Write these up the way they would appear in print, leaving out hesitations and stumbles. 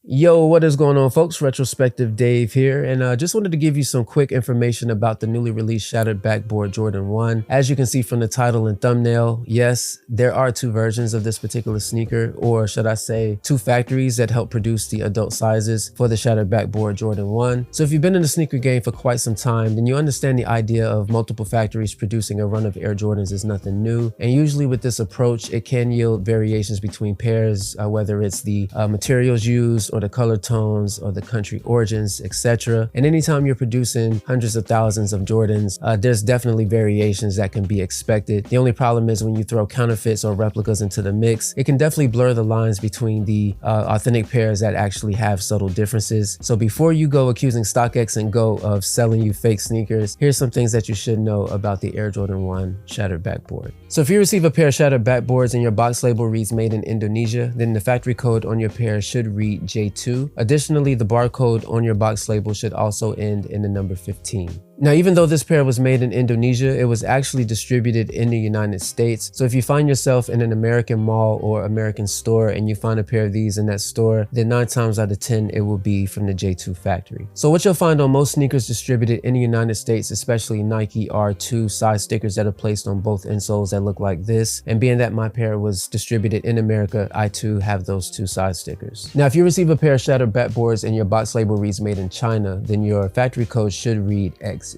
Yo, what is going on, folks? Retrospective Dave here, and just wanted to give you some quick information about the newly released Shattered Backboard Jordan 1. As you can see from the title and thumbnail, yes, there are two versions of this particular sneaker, or should I say two factories that help produce the adult sizes for the Shattered Backboard Jordan 1. So if you've been in the sneaker game for quite some time, then you understand the idea of multiple factories producing a run of Air Jordans is nothing new. And usually with this approach, it can yield variations between pairs, whether it's the materials used or the color tones or the country origins, etc. And anytime you're producing hundreds of thousands of Jordans, there's definitely variations that can be expected. The only problem is when you throw counterfeits or replicas into the mix, it can definitely blur the lines between the authentic pairs that actually have subtle differences. So before you go accusing StockX and Go of selling you fake sneakers, here's some things that you should know about the Air Jordan 1 Shattered Backboard. So if you receive a pair of Shattered Backboards and your box label reads made in Indonesia, then the factory code on your pair should read J2. Additionally, the barcode on your box label should also end in the number 15. Now, even though this pair was made in Indonesia, it was actually distributed in the United States. So if you find yourself in an American mall or American store and you find a pair of these in that store, then 9 times out of 10, it will be from the J2 factory. So what you'll find on most sneakers distributed in the United States, especially Nike, are two size stickers that are placed on both insoles that look like this. And being that my pair was distributed in America, I too have those two size stickers. Now, if you receive a pair of Shattered Backboards and your box label reads made in China, then your factory code should read XB.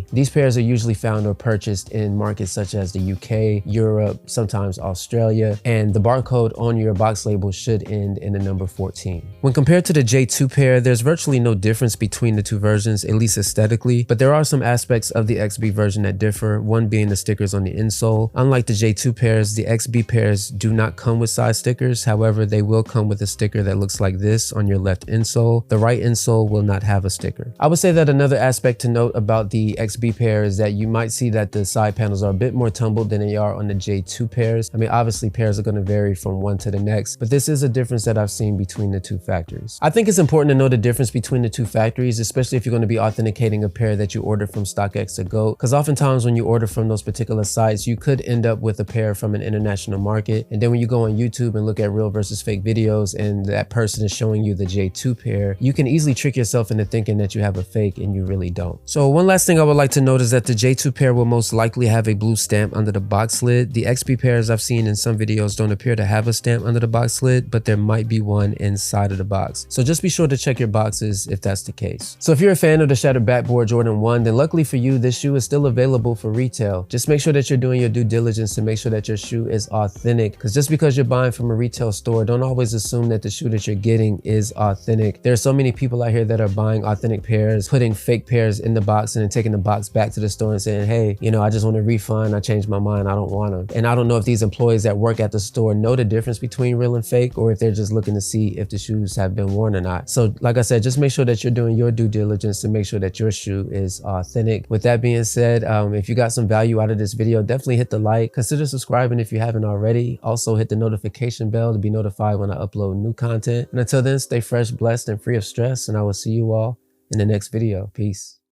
These pairs are usually found or purchased in markets such as the UK, Europe, sometimes Australia, and the barcode on your box label should end in the number 14. When compared to the J2 pair, there's virtually no difference between the two versions, at least aesthetically, but there are some aspects of the XB version that differ, one being the stickers on the insole. Unlike the J2 pairs, the XB pairs do not come with size stickers. However, they will come with a sticker that looks like this on your left insole. The right insole will not have a sticker. I would say that another aspect to note about the XB pair is that you might see that the side panels are a bit more tumbled than they are on the J2 pairs. I mean, obviously pairs are going to vary from one to the next, but this is a difference that I've seen between the two factories. I think it's important to know the difference between the two factories, especially if you're going to be authenticating a pair that you order from StockX or Go, because oftentimes when you order from those particular sites, you could end up with a pair from an international market. And then when you go on YouTube and look at real versus fake videos and that person is showing you the J2 pair, you can easily trick yourself into thinking that you have a fake and you really don't. So one last thing I would like to note is that the J2 pair will most likely have a blue stamp under the box lid. The XB pairs I've seen in some videos don't appear to have a stamp under the box lid, but there might be one inside of the box. So just be sure to check your boxes if that's the case. So if you're a fan of the Shattered Backboard Jordan 1, then luckily for you, this shoe is still available for retail. Just make sure that you're doing your due diligence to make sure that your shoe is authentic, because just because you're buying from a retail store, don't always assume that the shoe that you're getting is authentic. There are so many people out here that are buying authentic pairs, putting fake pairs in the box and then taking the box back to the store and saying, hey, you know, I just want a refund, I changed my mind, I don't want them. And I don't know if these employees that work at the store know the difference between real and fake, or if they're just looking to see if the shoes have been worn or not. So like I said, just make sure that you're doing your due diligence to make sure that your shoe is authentic. With that being said, if you got some value out of this video, definitely hit the like, consider subscribing if you haven't already. Also hit the notification bell to be notified when I upload new content. And until then, stay fresh, blessed, and free of stress, and I will see you all in the next video. Peace.